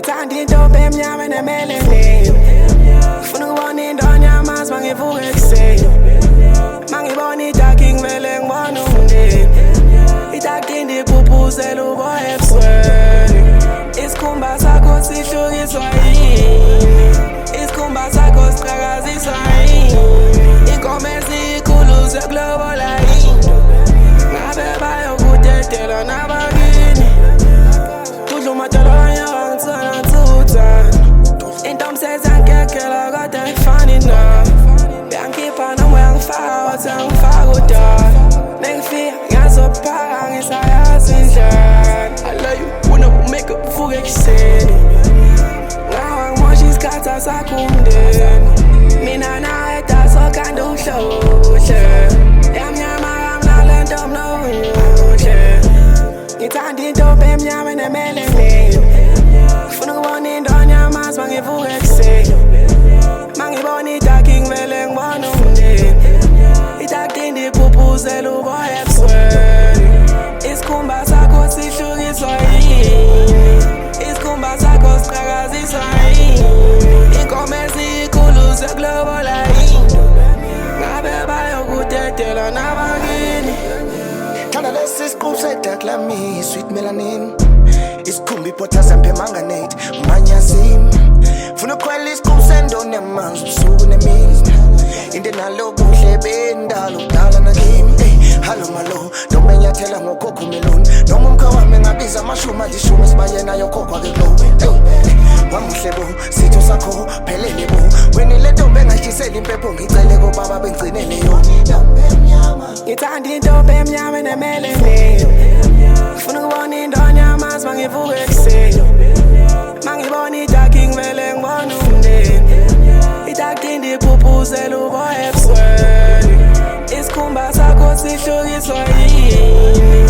Ngithanda intombi emnyama enemelanini. Ngifuna ukubona indonyo yamanzi mangivuka ekuseni. Mangibona idakhi ngivele ngibona umndeni. Idakhi ndiphuphuzela uboya ebusweni. Isikhumba sakho sihlukiswa yini? Isikhumba sakho siqhakaziswa yini? Inkomo ezikhulu zekulobola yini? Ngabe bayokudedela nabakini? Tudla umadolonyo wangithona thutha. Intombi sezangikhekela kodwa ayifani na. Uyangikhipha noma uyangifaka wathi angifaka udala. Nengifika ngiyazophaka ngisayazi indlela. I love you, make up uvuka ekuseni. Ngawa ngimosha isikhathi asakho umndeni. Mina nawe dasokhanda uhlohle. Yamnyama kamnale ntombi nobunyuhle. Ngithanda intombi emnyama enemelanini. Ngifuna ukubona indonyo yamanzi mangivuka ekuseni. Mangibona idakhi ngivele ngibona umndeni. Idakhi ndiphuphuzela uboya ebusweni. Isikhumba sakho sihlukiswa yini? Isikhumba sakho siqhakaziswa yini? Inkomo ezikhulu zekulobola yini? Ngabe bayokudedela nabakini? Thanda lesi siqu sedakhi lami, sweet melanin. Isikhumba iphothasa manganate, umanyazini. Funa ukhwela isiqu sendoni yamanzi ubusuku nemini. Into nalobuhle bendalo udala nakimi. Hallo malo, noma enyathela ngokhokho meloni. Noma umkha wami ngabiza amashumi alishumi sibayena yokhokho akekulowe. Wamuhle bo, sitho sakho phelele bo. Wena le ntombi engashisela impepho ngicele kobaba bengcinele yona. Ngithanda intombi emnyama enemelanini. Ngifuna ukubona indonyo yamanzi mangivuka ekuseni. Mangibona idakhi ngivele ngibona umndeni. Idakhi ndiphuphuzela uboya ebusweni. Isikhumba sakho sihlukiswa yini?